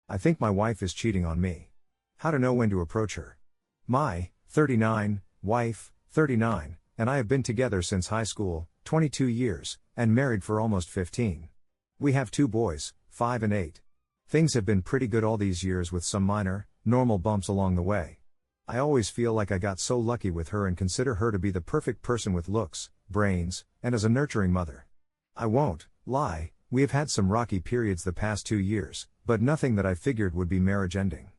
I think my wife is cheating on me. How to know when to approach her. My 39 wife, 39, and I have been together since high school, 22 years, and married for almost 15. We have 2 boys, 5 and 8. Things have been pretty good all these years with some minor, normal bumps along the way. I always feel like I got so lucky with her and consider her to be the perfect person with looks, brains, and as a nurturing mother. I won't lie, we have had some rocky periods the past 2 years, but nothing that I figured would be marriage ending.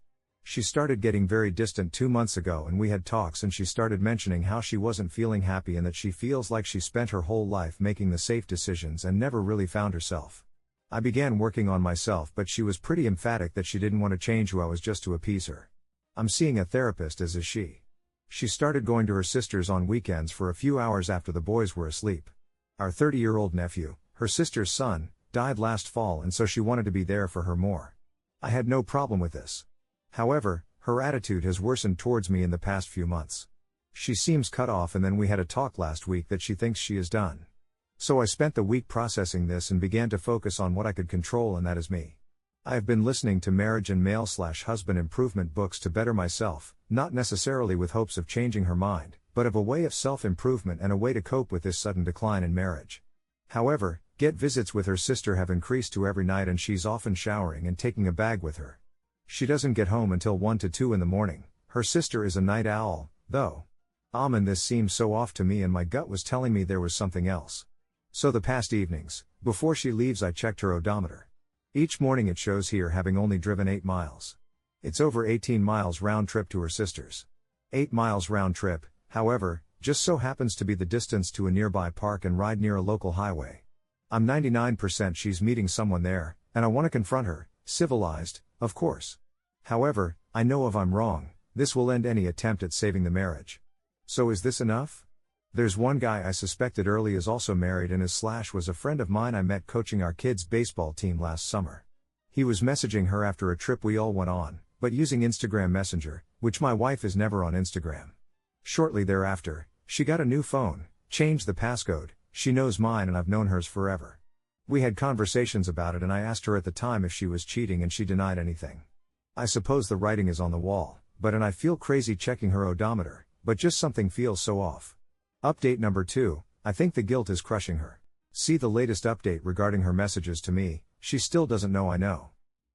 She started getting very distant 2 months ago and we had talks and she started mentioning how she wasn't feeling happy and that she feels like she spent her whole life making the safe decisions and never really found herself. I began working on myself but she was pretty emphatic that she didn't want to change who I was just to appease her. I'm seeing a therapist as is she. She started going to her sister's on weekends for a few hours after the boys were asleep. Our 30-year-old nephew, her sister's son, died last fall and so she wanted to be there for her more. I had no problem with this. However, her attitude has worsened towards me in the past few months. She seems cut off and then we had a talk last week that she thinks she is done. So I spent the week processing this and began to focus on what I could control, and that is me. I have been listening to marriage and male/husband improvement books to better myself, not necessarily with hopes of changing her mind, but of a way of self-improvement and a way to cope with this sudden decline in marriage. However, get visits with her sister have increased to every night and she's often showering and taking a bag with her. She doesn't get home until 1 to 2 in the morning. Her sister is a night owl, though. This seems so off to me and my gut was telling me there was something else. So the past evenings, before she leaves, I checked her odometer. Each morning it shows here having only driven 8 miles. It's over 18 miles round trip to her sister's. 8 miles round trip, however, just so happens to be the distance to a nearby park and ride near a local highway. I'm 99% she's meeting someone there, and I want to confront her, civilized, of course. However, I know if I'm wrong, this will end any attempt at saving the marriage. So is this enough? There's one guy I suspected early is also married and was a friend of mine I met coaching our kids' baseball team last summer. He was messaging her after a trip we all went on, but using Instagram Messenger, which my wife is never on Instagram. Shortly thereafter, she got a new phone, changed the passcode. She knows mine and I've known hers forever. We had conversations about it and I asked her at the time if she was cheating and she denied anything. I suppose the writing is on the wall, and I feel crazy checking her odometer, but just something feels so off. Update number 2, I think the guilt is crushing her. See the latest update regarding her messages to me, she still doesn't know I know.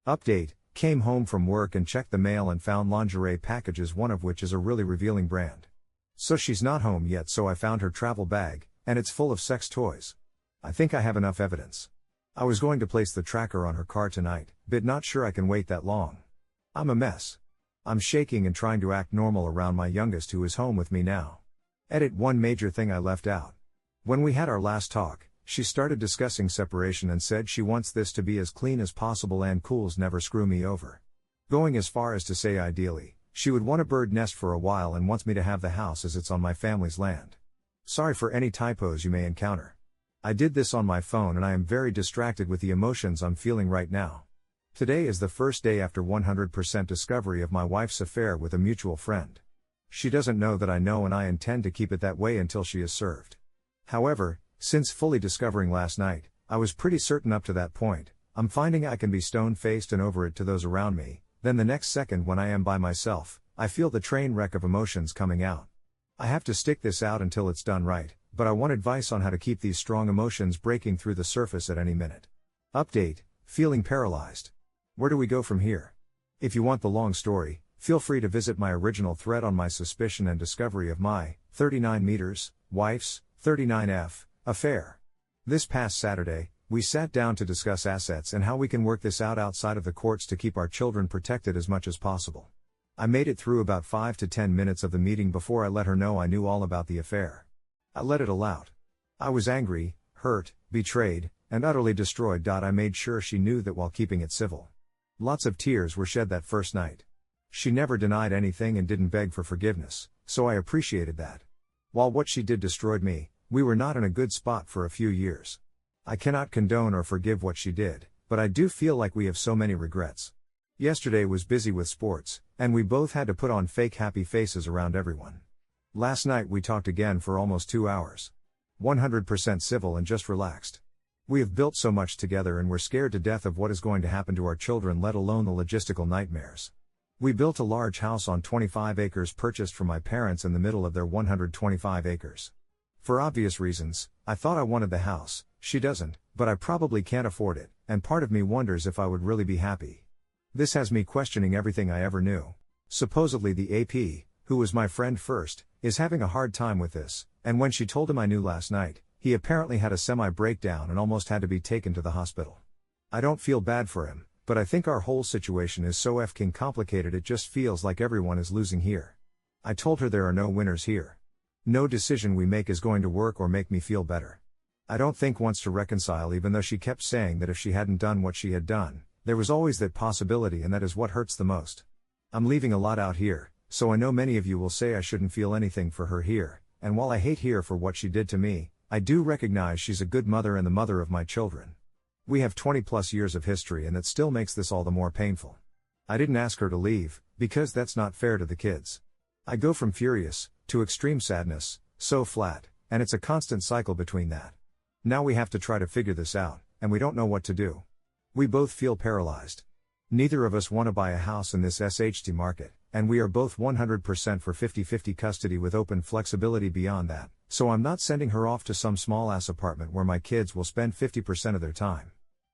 Update, came home from work and checked the mail and found lingerie packages, one of which is a really revealing brand. So she's not home yet, so I found her travel bag, and it's full of sex toys. I think I have enough evidence. I was going to place the tracker on her car tonight, but not sure I can wait that long. I'm a mess. I'm shaking and trying to act normal around my youngest who is home with me now. Edit, one major thing I left out. When we had our last talk, she started discussing separation and said she wants this to be as clean as possible and cools never screw me over. Going as far as to say ideally, she would want a bird nest for a while and wants me to have the house as it's on my family's land. Sorry for any typos you may encounter. I did this on my phone and I am very distracted with the emotions I'm feeling right now. Today is the first day after 100% discovery of my wife's affair with a mutual friend. She doesn't know that I know and I intend to keep it that way until she is served. However, since fully discovering last night, I was pretty certain up to that point. I'm finding I can be stone-faced and over it to those around me, then the next second when I am by myself, I feel the train wreck of emotions coming out. I have to stick this out until it's done right, but I want advice on how to keep these strong emotions breaking through the surface at any minute. Update, feeling paralyzed. Where do we go from here? If you want the long story, feel free to visit my original thread on my suspicion and discovery of my 39 meters, wife's 39F affair. This past Saturday, we sat down to discuss assets and how we can work this out outside of the courts to keep our children protected as much as possible. I made it through about 5 to 10 minutes of the meeting before I let her know I knew all about the affair. I let it all out. I was angry, hurt, betrayed, and utterly destroyed. I made sure she knew that while keeping it civil. Lots of tears were shed that first night. She never denied anything and didn't beg for forgiveness, so I appreciated that. While what she did destroyed me, we were not in a good spot for a few years. I cannot condone or forgive what she did, but I do feel like we have so many regrets. Yesterday was busy with sports, and we both had to put on fake happy faces around everyone. Last night we talked again for almost 2 hours. 100% civil and just relaxed. We have built so much together and we're scared to death of what is going to happen to our children, let alone the logistical nightmares. We built a large house on 25 acres purchased from my parents in the middle of their 125 acres. For obvious reasons, I thought I wanted the house. She doesn't, but I probably can't afford it, and part of me wonders if I would really be happy. This has me questioning everything I ever knew. Supposedly the AP, who was my friend first, is having a hard time with this, and when she told him I knew last night, he apparently had a semi-breakdown and almost had to be taken to the hospital. I don't feel bad for him, but I think our whole situation is so f***ing complicated it just feels like everyone is losing here. I told her there are no winners here. No decision we make is going to work or make me feel better. I don't think wants to reconcile, even though she kept saying that if she hadn't done what she had done, there was always that possibility, and that is what hurts the most. I'm leaving a lot out here, so I know many of you will say I shouldn't feel anything for her here, and while I hate her for what she did to me, I do recognize she's a good mother and the mother of my children. We have 20 plus years of history, and that still makes this all the more painful. I didn't ask her to leave, because that's not fair to the kids. I go from furious to extreme sadness, so flat, and it's a constant cycle between that. Now we have to try to figure this out, and we don't know what to do. We both feel paralyzed. Neither of us want to buy a house in this SHT market, and we are both 100% for 50-50 custody with open flexibility beyond that, so I'm not sending her off to some small-ass apartment where my kids will spend 50% of their time.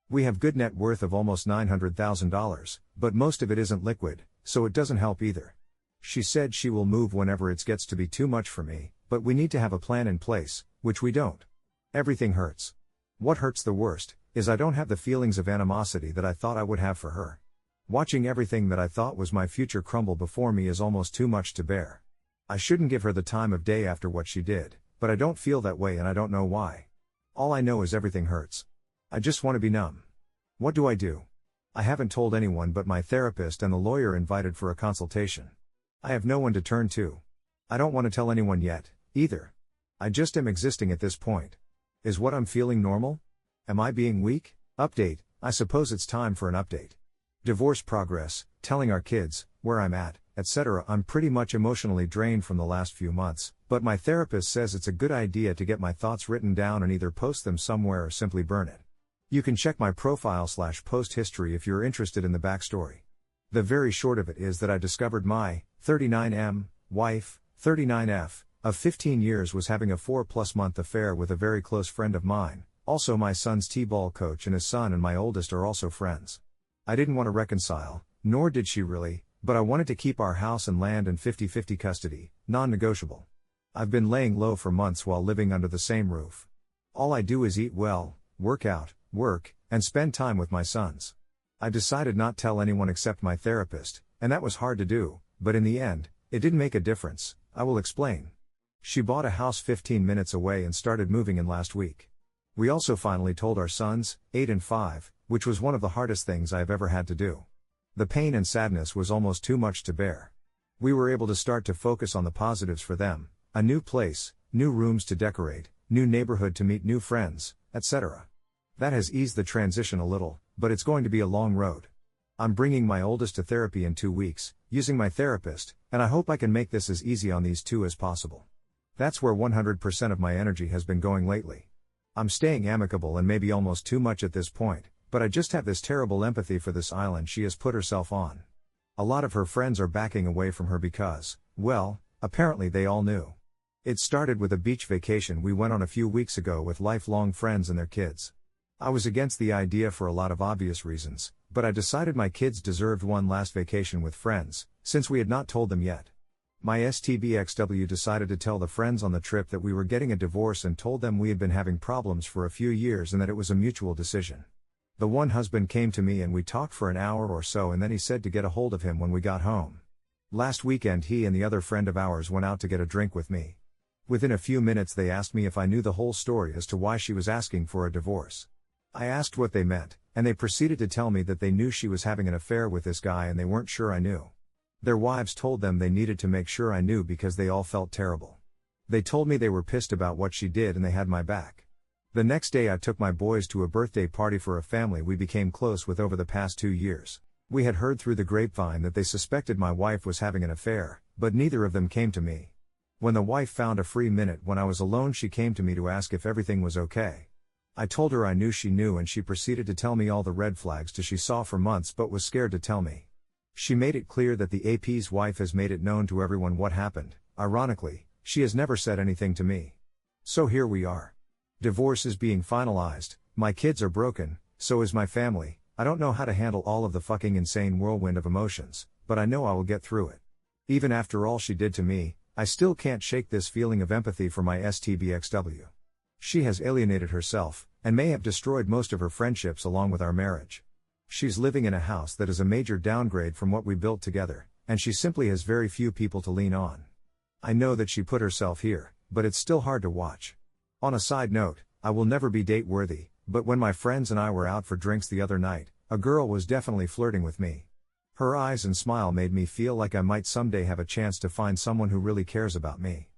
We have good net worth of almost $900,000, but most of it isn't liquid, so it doesn't help either. She said she will move whenever it gets to be too much for me, but we need to have a plan in place, which we don't. Everything hurts. What hurts the worst is I don't have the feelings of animosity that I thought I would have for her. Watching everything that I thought was my future crumble before me is almost too much to bear. I shouldn't give her the time of day after what she did, but I don't feel that way and I don't know why. All I know is everything hurts. I just want to be numb. What do I do? I haven't told anyone but my therapist and the lawyer invited for a consultation. I have no one to turn to. I don't want to tell anyone yet, either. I just am existing at this point. Is what I'm feeling normal? Am I being weak? Update, I suppose it's time for an update. Divorce progress, telling our kids, where I'm at, etc. I'm pretty much emotionally drained from the last few months, but my therapist says it's a good idea to get my thoughts written down and either post them somewhere or simply burn it. You can check my profile/post history if you're interested in the backstory. The very short of it is that I discovered my 39M wife, 39F, of 15 years was having a 4+ month affair with a very close friend of mine. Also my son's t-ball coach and his son and my oldest are also friends. I didn't want to reconcile, nor did she really, but I wanted to keep our house and land in 50-50 custody, non-negotiable. I've been laying low for months while living under the same roof. All I do is eat well, work out, work, and spend time with my sons. I decided not tell anyone except my therapist, and that was hard to do, but in the end, it didn't make a difference. I will explain. She bought a house 15 minutes away and started moving in last week. We also finally told our sons, 8 and 5, which was one of the hardest things I have ever had to do. The pain and sadness was almost too much to bear. We were able to start to focus on the positives for them, a new place, new rooms to decorate, new neighborhood to meet new friends, etc. That has eased the transition a little, but it's going to be a long road. I'm bringing my oldest to therapy in 2 weeks, using my therapist, and I hope I can make this as easy on these two as possible. That's where 100% of my energy has been going lately. I'm staying amicable and maybe almost too much at this point, but I just have this terrible empathy for this island she has put herself on. A lot of her friends are backing away from her because, well, apparently they all knew. It started with a beach vacation we went on a few weeks ago with lifelong friends and their kids. I was against the idea for a lot of obvious reasons, but I decided my kids deserved one last vacation with friends, since we had not told them yet. My STBXW decided to tell the friends on the trip that we were getting a divorce and told them we had been having problems for a few years and that it was a mutual decision. The one husband came to me and we talked for an hour or so and then he said to get a hold of him when we got home. Last weekend he and the other friend of ours went out to get a drink with me. Within a few minutes they asked me if I knew the whole story as to why she was asking for a divorce. I asked what they meant, and they proceeded to tell me that they knew she was having an affair with this guy and they weren't sure I knew. Their wives told them they needed to make sure I knew because they all felt terrible. They told me they were pissed about what she did and they had my back. The next day I took my boys to a birthday party for a family we became close with over the past 2 years. We had heard through the grapevine that they suspected my wife was having an affair, but neither of them came to me. When the wife found a free minute when I was alone she came to me to ask if everything was okay. I told her I knew she knew and she proceeded to tell me all the red flags she saw for months but was scared to tell me. She made it clear that the AP's wife has made it known to everyone what happened. Ironically, she has never said anything to me. So here we are. Divorce is being finalized, my kids are broken, so is my family. I don't know how to handle all of the fucking insane whirlwind of emotions, but I know I will get through it. Even after all she did to me, I still can't shake this feeling of empathy for my STBXW. She has alienated herself, and may have destroyed most of her friendships along with our marriage. She's living in a house that is a major downgrade from what we built together, and she simply has very few people to lean on. I know that she put herself here, but it's still hard to watch. On a side note, I will never be date worthy, but when my friends and I were out for drinks the other night, a girl was definitely flirting with me. Her eyes and smile made me feel like I might someday have a chance to find someone who really cares about me.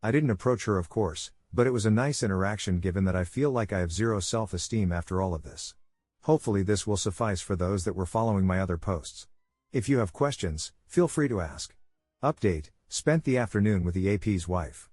I didn't approach her of course, but it was a nice interaction given that I feel like I have zero self-esteem after all of this. Hopefully this will suffice for those that were following my other posts. If you have questions, feel free to ask. Update: spent the afternoon with the AP's wife.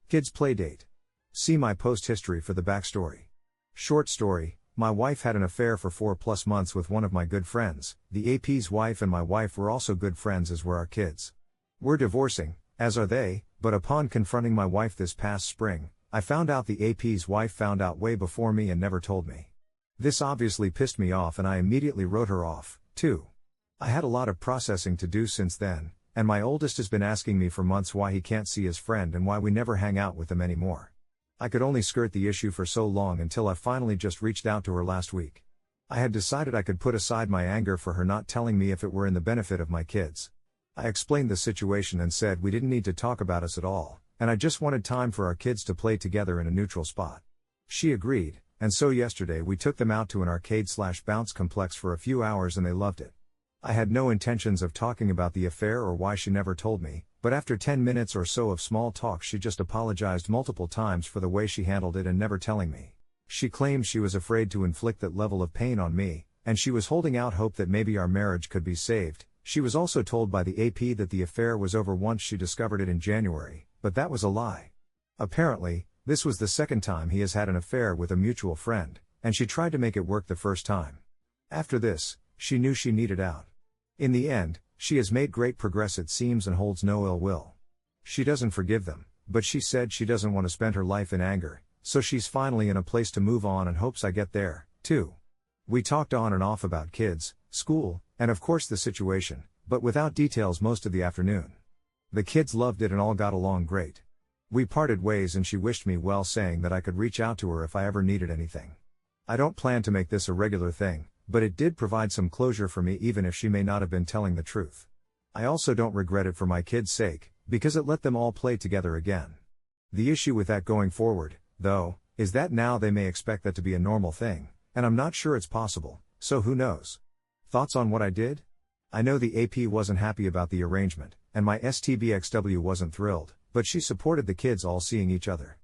Kids play date. See my post history for the backstory. Short story: my wife had an affair for 4+ months with one of my good friends. The AP's wife and my wife were also good friends, as were our kids. We're divorcing, as are they, but upon confronting my wife this past spring, I found out the AP's wife found out way before me and never told me. This obviously pissed me off and I immediately wrote her off, too. I had a lot of processing to do since then, and my oldest has been asking me for months why he can't see his friend and why we never hang out with him anymore. I could only skirt the issue for so long until I finally just reached out to her last week. I had decided I could put aside my anger for her not telling me if it were in the benefit of my kids. I explained the situation and said we didn't need to talk about us at all, and I just wanted time for our kids to play together in a neutral spot. She agreed, and so yesterday we took them out to an arcade/bounce complex for a few hours and they loved it. I had no intentions of talking about the affair or why she never told me, but after 10 minutes or so of small talk she just apologized multiple times for the way she handled it and never telling me. She claimed she was afraid to inflict that level of pain on me, and she was holding out hope that maybe our marriage could be saved. She was also told by the AP that the affair was over once she discovered it in January, but that was a lie. Apparently, this was the second time he has had an affair with a mutual friend, and she tried to make it work the first time. After this, she knew she needed out. In the end, she has made great progress it seems and holds no ill will. She doesn't forgive them, but she said she doesn't want to spend her life in anger, so she's finally in a place to move on and hopes I get there, too. We talked on and off about kids, school, and of course the situation, but without details most of the afternoon. The kids loved it and all got along great. We parted ways and she wished me well, saying that I could reach out to her if I ever needed anything. I don't plan to make this a regular thing, but it did provide some closure for me even if she may not have been telling the truth. I also don't regret it for my kids' sake, because it let them all play together again. The issue with that going forward, though, is that now they may expect that to be a normal thing, and I'm not sure it's possible, so who knows. Thoughts on what I did? I know the AP wasn't happy about the arrangement, and my STBXW wasn't thrilled, but she supported the kids all seeing each other.